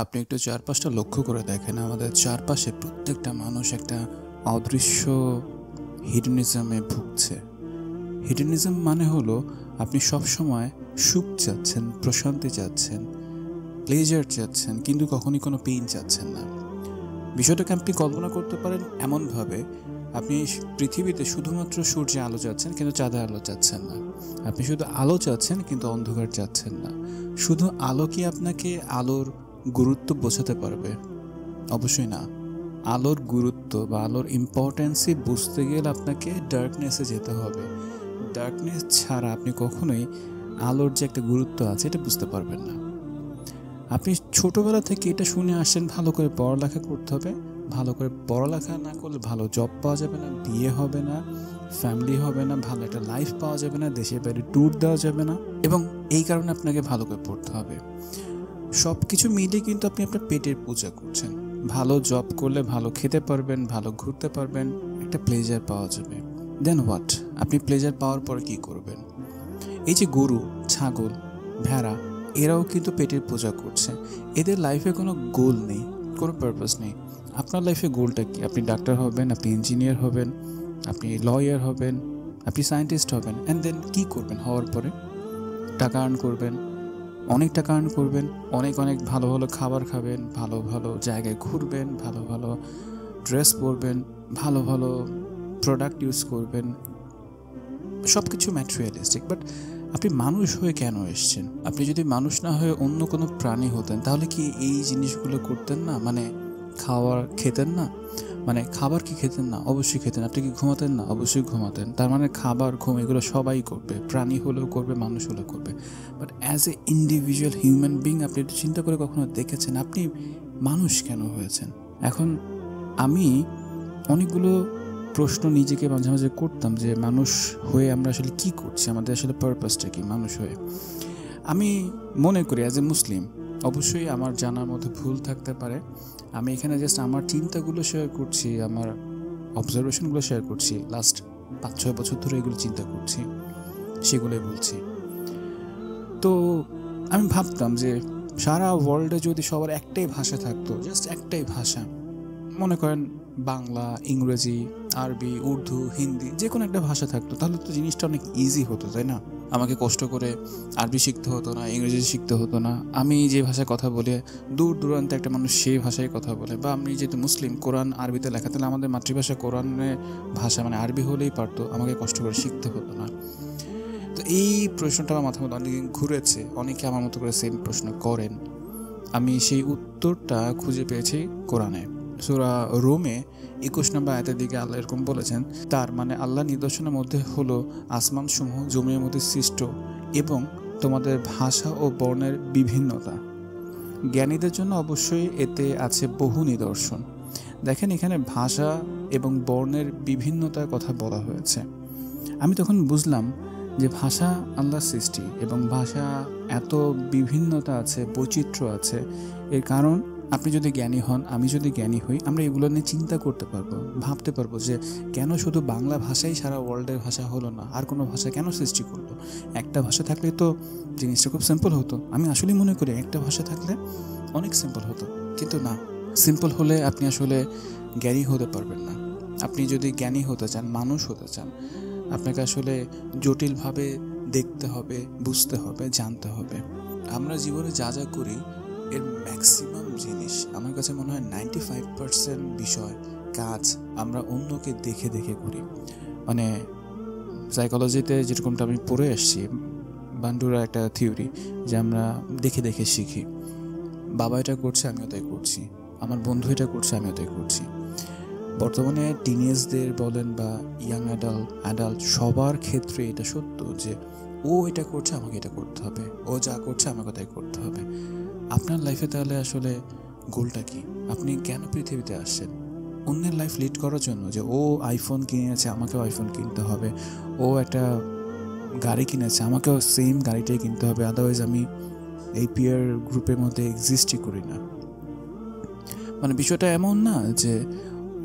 আপনি একটু চারপাশটা লক্ষ্য করে দেখেন, আমাদের চারপাশে প্রত্যেকটা মানুষ একটা অদৃশ্য হিডনিজমে ভুগছে। হিডনিজম মানে হলো আপনি সবসময় সুখ চাচ্ছেন, প্রশান্তি চাচ্ছেন, প্লেজার চাচ্ছেন, কিন্তু কখনই কোনো পেইন চাচ্ছেন না। বিষয়টাকে আপনি কল্পনা করতে পারেন এমনভাবে, আপনি পৃথিবীতে শুধুমাত্র সূর্যে আলো চাচ্ছেন কিন্তু চাঁদের আলো চাচ্ছেন না। আপনি শুধু আলো চাচ্ছেন কিন্তু অন্ধকার চাচ্ছেন না। শুধু আলো কি আপনাকে আলোর গুরুত্ব বোঝাতে পারবে? অবশ্যই না। আলোর গুরুত্ব বা আলোর ইম্পর্টেন্সই বুঝতে গেলে আপনাকে ডার্কনেসে যেতে হবে। ডার্কনেস ছাড়া আপনি কখনোই আলোর যে একটা গুরুত্ব আছে এটা বুঝতে পারবেন না। আপনি ছোটোবেলা থেকে এটা শুনে আসছেন, ভালো করে পড়ালেখা করতে হবে। ভালো করে পড়ালেখা না করলে ভালো জব পাওয়া যাবে না, বিয়ে হবে না, ফ্যামিলি হবে না, ভালো একটা লাইফ পাওয়া যাবে না, দেশের বাইরে ট্যুর দেওয়া যাবে না, এবং এই কারণে আপনাকে ভালো করে পড়তে হবে। সব কিছু মিলে কিন্তু আপনি আপনার পেটের পূজা করছেন। ভালো জব করলে ভালো খেতে পারবেন, ভালো ঘুরতে পারবেন, একটা প্লেজার পাওয়া যাবে। দেন হোয়াট? আপনি প্লেজার পাওয়ার পর কি করবেন? এই যে গরু, ছাগল, ভেড়া, এরাও কিন্তু পেটের পূজা করছে। এদের লাইফে কোনো গোল নেই, কোনো পারপাস নেই। আপনার লাইফে গোলটা কি? আপনি ডাক্তার হবেন, আপনি ইঞ্জিনিয়ার হবেন, আপনি লয়ার হবেন, আপনি সায়েন্টিস্ট হবেন, অ্যান্ড দেন কী করবেন? হওয়ার পরে টাকা আর্ন করবেন, অনেক টাকা আর্ন করবেন, অনেক অনেক ভালো ভালো খাবার খাবেন, ভালো ভালো জায়গায় ঘুরবেন, ভালো ভালো ড্রেস পরবেন, ভালো ভালো প্রোডাক্ট ইউজ করবেন, সব কিছু ম্যাটেরিয়ালিস্টিক। বাট আপনি মানুষ হয়ে কেন এসছেন? আপনি যদি মানুষ না হয়ে অন্য কোনো প্রাণী হতেন তাহলে কি এই জিনিসগুলো করতেন না? মানে খাওয়ার খেতেন না? মানে খাবার কি খেতেন না? অবশ্যই খেতেন। আপনি কি ঘুমাতেন না? অবশ্যই ঘুমাতেন। তার মানে খাবার, ঘুম এগুলো সবাই করবে, প্রাণী হলেও করবে, মানুষ হলেও করবে। But as a individual human being আপনি একটু চিন্তা করে কখনো দেখেছেন আপনি মানুষ কেন হয়েছেন? এখন আমি অনেকগুলো প্রশ্ন নিজেকে মাঝে মাঝে করতাম যে মানুষ হয়ে আমরা আসলে কি করছি, আমাদের আসলে পারপাসটা কি মানুষ হয়ে। আমি মনে করি অ্যাজ এ মুসলিম, অবশ্যই আমার জানার মধ্যে ভুল থাকতে পারে, আমি এখানে জাস্ট আমার চিন্তাগুলো শেয়ার করছি, আমার অবজারভেশনগুলো শেয়ার করছি। লাস্ট 5-6 বছর ধরে এগুলো চিন্তা করছি, সেগুলোই বলছি। তো আমি ভাবতাম যে সারা ওয়ার্ল্ডে যদি সবার একটাই ভাষা থাকতো, জাস্ট একটাই ভাষা, মনে করেন বাংলা, ইংরেজি, আরবি, উর্দু, হিন্দি, যে কোনো একটা ভাষা থাকতো, তাহলে তো জিনিসটা অনেক ইজি হতো, তাই না? আমাকে কষ্ট করে আরবি শিখতে হতো না, ইংরেজি শিখতে হতো না। আমি যে ভাষায় কথা বলে দূর দূরান্তে একটা মানুষ সেই ভাষায় কথা বলে, বা আমি যেহেতু মুসলিম, কোরআন আরবিতে লেখা, তাহলে আমাদের মাতৃভাষা কোরআনের ভাষা মানে আরবি হলেই পারতো, আমাকে কষ্ট করে শিখতে হতো না। তো এই প্রশ্নটা আমার মাথার মধ্যে অনেকদিন ঘুরেছে, অনেকে আমার মতো করে সেম প্রশ্ন করেন। আমি সেই উত্তরটা খুঁজে পেয়েছি কোরআনে। সূরা রুমে 21 নম্বর আয়াতের দিকে আল্লাহ এরকম বলেছেন, তার মানে আল্লাহ নিদর্শনের মধ্যে হলো আসমানসমূহ জমির মধ্যে সৃষ্ট এবং তোমাদের ভাষা ও বর্ণের বিভিন্নতা। জ্ঞানীদের জন্য অবশ্যই এতে আছে বহু নিদর্শন। দেখেন, এখানে ভাষা এবং বর্ণের বিভিন্নতার কথা বলা হয়েছে। আমি তখন বুঝলাম যে ভাষা আল্লাহর সৃষ্টি, এবং ভাষা এত বিভিন্নতা আছে, বৈচিত্র্য আছে। এর কারণ আপনি যদি জ্ঞানী হন, আমি যদি জ্ঞানী হই, আমরা এগুলো নিয়ে চিন্তা করতে পারবো, ভাবতে পারবো যে কেন শুধু বাংলা ভাষাই সারা ওয়ার্ল্ডের ভাষা হলো না, আর কোনো ভাষা কেন সৃষ্টি করলো? একটা ভাষা থাকলে তো জিনিসটা খুব সিম্পল হতো। আমি আসলেই মনে করি একটা ভাষা থাকলে অনেক সিম্পল হতো, কিন্তু না। সিম্পল হলে আপনি আসলে জ্ঞানী হতে পারবেন না। আপনি যদি জ্ঞানী হতে চান, মানুষ হতে চান, আপনাকে আসলে জটিলভাবে দেখতে হবে, বুঝতে হবে, জানতে হবে। আমরা জীবনে যা যা করি এর ম্যাক্সিমাম জিনিস, আমার কাছে মনে হয় 95% বিষয়, কাজ আমরা অন্যকে দেখে দেখে করি। মানে সাইকোলজিতে যেরকমটা আমি পড়ে এসেছি, বান্ডুরা একটা থিওরি, যে আমরা দেখে দেখে শিখি। বাবা এটা করছে, আমিও তাই করছি, আমার বন্ধু এটা করছে, আমিও তাই করছি। বর্তমানে টিনেজদের বলেন বা ইয়াং অ্যাডাল্ট সবার ক্ষেত্রে এটা সত্য যে ও এটা করছে, আমাকে এটা করতে হবে, ও যা করছে আমাকে তাই করতে হবে। আপনার লাইফে তাহলে আসলে গোলটা কি? আপনি কেন পৃথিবীতে আসছেন? অন্যের লাইফ লিড করার জন্য? যে ও আইফোন কিনেছে, আমাকেও আইফোন কিনতে হবে, ও একটা গাড়ি কিনেছে, আমাকেও সেম গাড়িটাই কিনতে হবে, আদারওয়াইজ আমি এই পিয়ার গ্রুপের মধ্যে এক্সিস্টই করি না। মানে বিষয়টা এমন না যে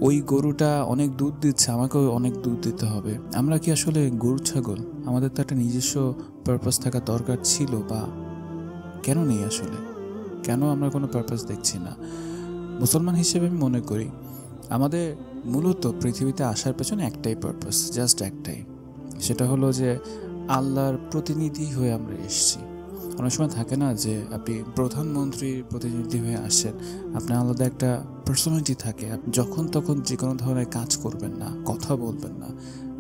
ওই গরুটা অনেক দুধ দিচ্ছে, আমাকেও অনেক দুধ দিতে হবে। আমরা কি আসলে গরু ছাগল? আমাদের তো একটা নিজস্ব পারপাস থাকা দরকার ছিল, বা কেন নেই আসলে? কেন আমরা কোনো পারপাস দেখছি না? মুসলমান হিসেবে আমি মনে করি আমাদের মূলত পৃথিবীতে আসার পেছনে একটাই পারপাস, জাস্ট একটাই। সেটা হলো যে আল্লাহর প্রতিনিধি হয়ে আমরা এসেছি। অনেক সময় থাকে না যে আপনি প্রধানমন্ত্রীর প্রতিনিধি হয়ে আসেন, আপনার আলাদা একটা পার্সোনালিটি থাকে। আপনি যখন তখন যে কোনো ধরনের কাজ করবেন না, কথা বলবেন না,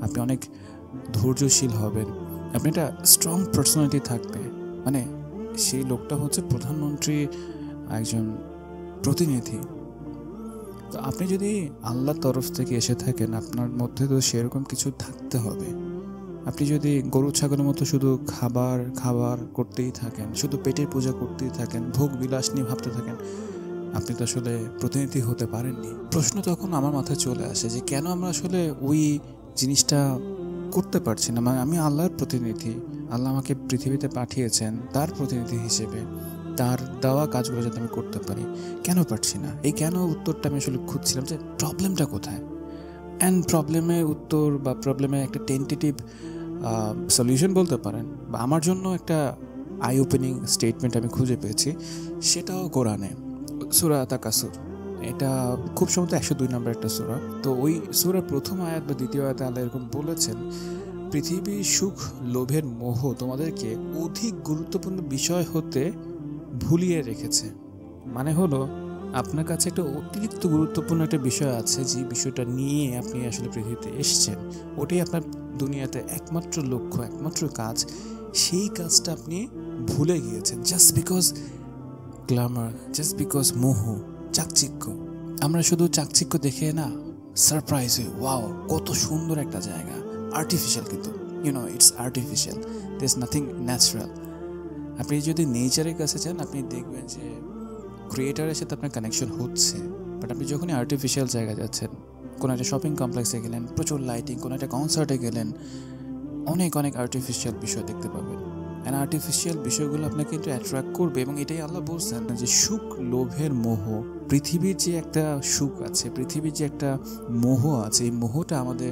আপনি অনেক ধৈর্যশীল হবেন, আপনি একটা স্ট্রং পার্সোনালিটি থাকবে। মানে সেই লোকটা হচ্ছে প্রধানমন্ত্রী, একজন প্রতিনিধি। তো আপনি যদি আল্লাহর তরফ থেকে এসে থাকেন, আপনার মধ্যে তো সেরকম কিছু থাকতে হবে। আপনি যদি গরু ছাগলের মতো শুধু খাবার খাবার করতেই থাকেন, শুধু পেটের পূজা করতেই থাকেন, ভোগ বিলাস নিয়ে ভাবতে থাকেন, আপনি তো আসলে প্রতিনিধি হতে পারেননি। প্রশ্ন তখন আমার মাথায় চলে আসে যে কেন আমরা আসলে ওই জিনিসটা করতে পারছি না। মানে আমি আল্লাহর প্রতিনিধি, আল্লাহ আমাকে পৃথিবীতে পাঠিয়েছেন তার প্রতিনিধি হিসেবে, তার দেওয়া কাজগুলো যাতে আমি করতে পারি, কেন পারছি না? এই কেন উত্তরটা আমি আসলে খুঁজছিলাম যে প্রবলেমটা কোথায়। অ্যান্ড প্রবলেমের উত্তর বা প্রবলেমের একটা টেন্টেটিভ সলিউশন বলতে পারেন, বা আমার জন্য একটা আই ওপেনিং স্টেটমেন্ট আমি খুঁজে পেয়েছি। সেটাও কোরআনে, সূরা তাকাসুর। এটা খুব সম্ভবত 102 নম্বর একটা সূরা। তো ওই সূরার প্রথম আয়াত বা দ্বিতীয় আয়াতে আল্লাহ এরকম বলেছেন, পৃথিবীর সুখ লোভের মোহ তোমাদেরকে অধিক গুরুত্বপূর্ণ বিষয় হতে ভুলিয়ে রেখেছে। মানে হলো আপনার কাছে একটা অতিরিক্ত গুরুত্বপূর্ণ একটা বিষয় আছে, যে বিষয়টা নিয়ে আপনি আসলে পৃথিবীতে এসেছেন, ওটাই আপনার দুনিয়াতে একমাত্র লক্ষ্য, একমাত্র কাজ। সেই কাজটা আপনি ভুলে গিয়েছেন just because Glamour, just because মোহ, চাকচিক্য। আমরা শুধু চাকচিক্য দেখে না সারপ্রাইজ হই, ওয়াও কত সুন্দর একটা জায়গা। আর্টিফিশিয়াল, কিন্তু it's artificial, there is nothing natural. আপনি যদি নেচারের কাছে যান, আপনি দেখবেন যে ক্রিয়েটারের সাথে আপনার কানেকশন হচ্ছে। বাট আপনি যখনই আর্টিফিশিয়াল জায়গায় যাচ্ছেন, কোনো একটা শপিং কমপ্লেক্সে গেলেন, প্রচুর লাইটিং, কোনো একটা কনসার্টে গেলেন, অনেক অনেক আর্টিফিশিয়াল বিষয় দেখতে পাবেন। অ্যান্ড আর্টিফিশিয়াল বিষয়গুলো আপনাকে কিন্তু অ্যাট্রাক্ট করবে। এবং এটাই আল্লাহ বলছেন যে সুখ লোভের মোহ, পৃথিবীর যে একটা সুখ আছে, পৃথিবীর যে একটা মোহ আছে, এই মোহটা আমাদের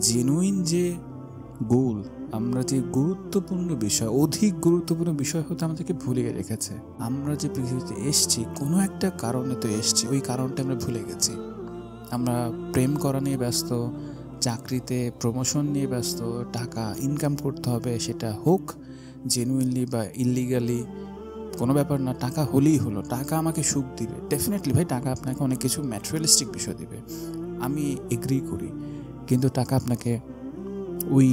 জেনুইন যে গোল, আমরা যে গুরুত্বপূর্ণ বিষয়, অধিক গুরুত্বপূর্ণ বিষয় হতে আমাদেরকে ভুলিয়ে রেখেছে। আমরা যে পৃথিবীতে এসছি কোনো একটা কারণে তো এসছি, ওই কারণটা আমরা ভুলে গেছি। আমরা প্রেম করা নিয়ে ব্যস্ত, চাকরিতে প্রমোশন নিয়ে ব্যস্ত, টাকা ইনকাম করতে হবে, সেটা হোক জেনুইনলি বা ইললিগালি, কোনো ব্যাপার না। টাকা হলেই হলো, টাকা আমাকে সুখ দিবে। ডেফিনেটলি ভাই, টাকা আপনাকে অনেক কিছু ম্যাটেরিয়ালিস্টিক বিষয় দিবে, আমি এগ্রি করি। কিন্তু টাকা আপনাকে ওই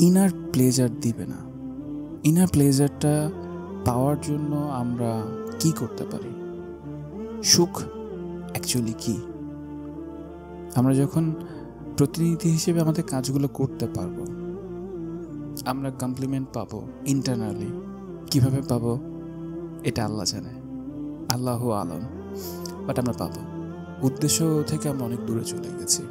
ইনার প্লেজার দিবে না। ইনার প্লেজারটা পাওয়ার জন্য আমরা কি করতে পারি? সুখ অ্যাকচুয়ালি কি? আমরা যখন প্রতিনিধি হিসেবে আমাদের কাজগুলো করতে পারবো, আমরা কমপ্লিমেন্ট পাবো ইন্টারনালি। কিভাবে পাবো এটা আল্লাহ জানে, আল্লাহু আলম। বাট আমরা পাবো। উদ্দেশ্য থেকে আমরা অনেক দূরে চলে গেছি,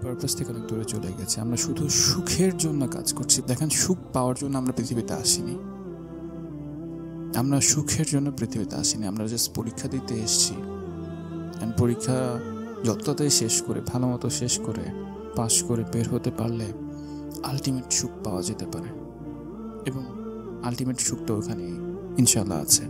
পারপাস থেকে অনেক দূরে চলে গেছে। আমরা শুধু সুখের জন্য কাজ করছি। দেখেন, সুখ পাওয়ার জন্য আমরা পৃথিবীতে আসিনি, আমরা সুখের জন্য পৃথিবীতে আসিনি। আমরা জাস্ট পরীক্ষা দিতে এসেছি। পরীক্ষা যতটাই শেষ করে, ভালো মতো শেষ করে, পাশ করে বের হতে পারলে আলটিমেট সুখ পাওয়া যেতে পারে। এবং আলটিমেট সুখটা ওখানেই ইনশাল্লাহ আছে।